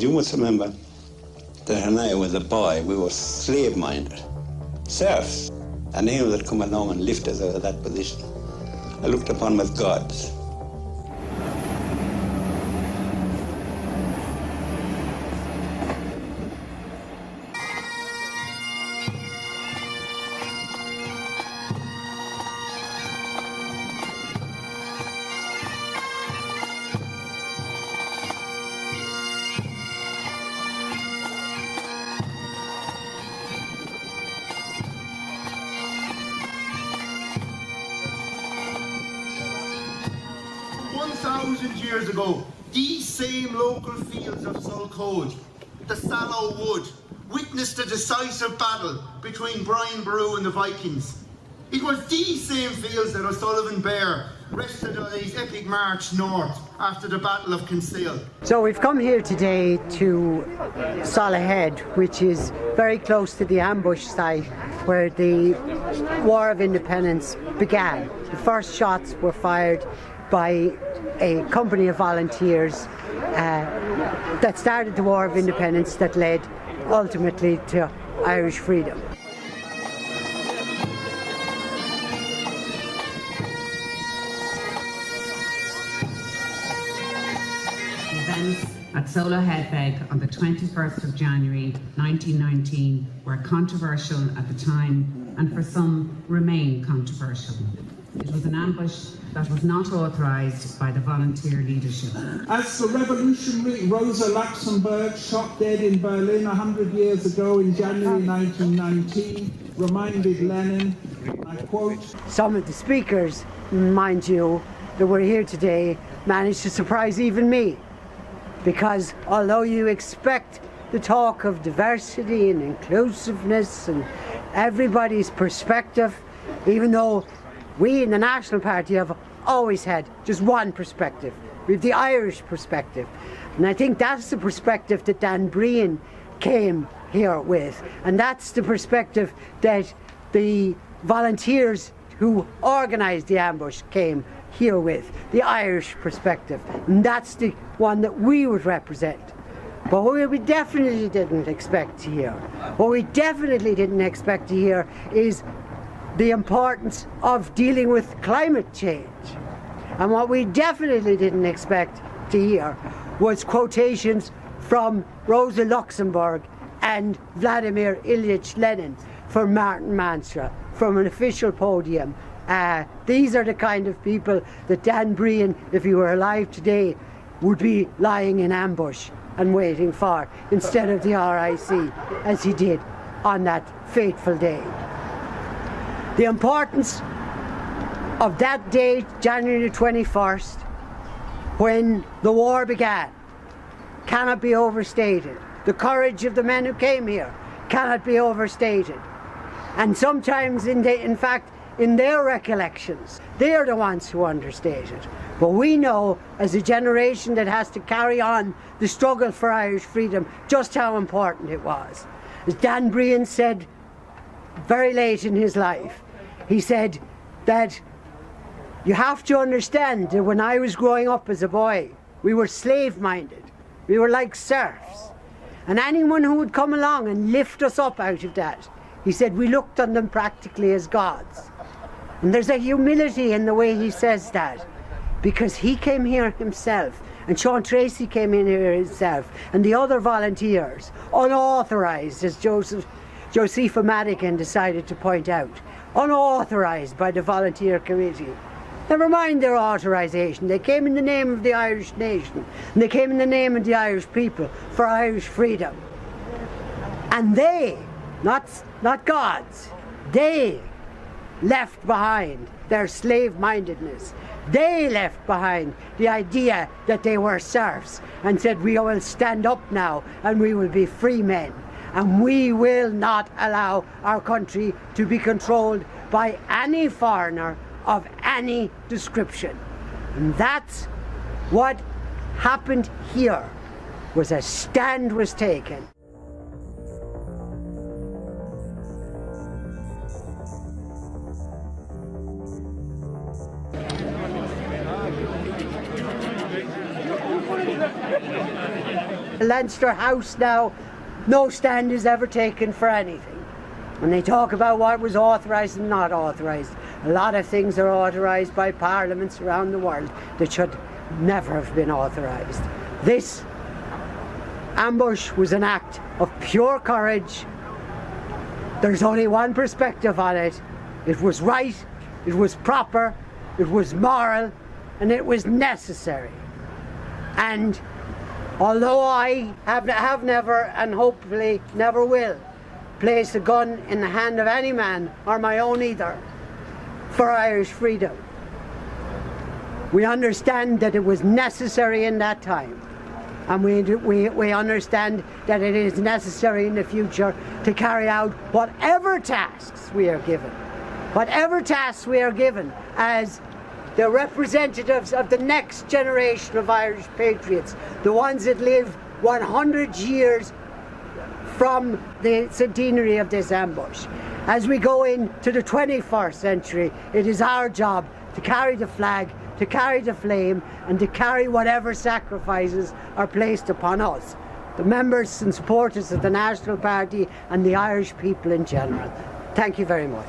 You must remember that when I was a boy, we were slave-minded, serfs. And anyone that come along and lift us out of that position, I looked upon them as gods. 1,000 years ago, these same local fields of Soloheadbeg, the Sallow Wood, witnessed a decisive battle between Brian Boru and the Vikings. It was these same fields that O'Sullivan Bear rested on his epic march north after the Battle of Kinsale. So we've come here today to Solohead, which is very close to the ambush site where the War of Independence began. The first shots were fired by a company of volunteers that started the War of Independence that led ultimately to Irish freedom. Events at Soloheadbeg on the 21st of January 1919 were controversial at the time and for some remain controversial. It was an ambush that was not authorised by the volunteer leadership. As the revolutionary Rosa Luxemburg, shot dead in Berlin 100 years ago in January 1919, reminded Lenin, I quote, "Some of the speakers, mind you, that were here today managed to surprise even me. Because although you expect the talk of diversity and inclusiveness and everybody's perspective, even though we in the National Party have always had just one perspective. We have the Irish perspective. And I think that's the perspective that Dan Breen came here with. And that's the perspective that the volunteers who organised the ambush came here with, the Irish perspective. And that's the one that we would represent. But what we definitely didn't expect to hear, what we definitely didn't expect to hear is the importance of dealing with climate change. And what we definitely didn't expect to hear was quotations from Rosa Luxemburg and Vladimir Ilyich Lenin from Martin Manstra, from an official podium. These are the kind of people that Dan Breen, if he were alive today, would be lying in ambush and waiting for, instead of the RIC, as he did on that fateful day. The importance of that day, January the 21st, when the war began, cannot be overstated. The courage of the men who came here cannot be overstated. And sometimes, in fact, in their recollections, they're the ones who understate it. But we know, as a generation that has to carry on the struggle for Irish freedom, just how important it was. As Dan Breen said very late in his life, he said that you have to understand that when I was growing up as a boy, we were slave-minded. We were like serfs. And anyone who would come along and lift us up out of that, he said we looked on them practically as gods. And there's a humility in the way he says that, because he came here himself, and Sean Tracy came in here himself, and the other volunteers, unauthorised, as Josepha Madigan decided to point out, unauthorised by the volunteer committee. Never mind their authorisation, they came in the name of the Irish nation, and they came in the name of the Irish people for Irish freedom. And they, not gods, they left behind their slave-mindedness. They left behind the idea that they were serfs and said, we will stand up now and we will be free men. And we will not allow our country to be controlled by any foreigner of any description. And that's what happened here, was a stand was taken. Leinster House now, no stand is ever taken for anything. When they talk about what was authorised and not authorised, a lot of things are authorised by parliaments around the world that should never have been authorised. This ambush was an act of pure courage. There's only one perspective on it. It was right, it was proper, it was moral, and it was necessary. And although I have never, and hopefully never will, place a gun in the hand of any man, or my own either, for Irish freedom, we understand that it was necessary in that time. And we understand that it is necessary in the future to carry out whatever tasks we are given. Whatever tasks we are given as the representatives of the next generation of Irish patriots, the ones that live 100 years from the centenary of this ambush. As we go into the 21st century, it is our job to carry the flag, to carry the flame, and to carry whatever sacrifices are placed upon us, the members and supporters of the National Party and the Irish people in general. Thank you very much.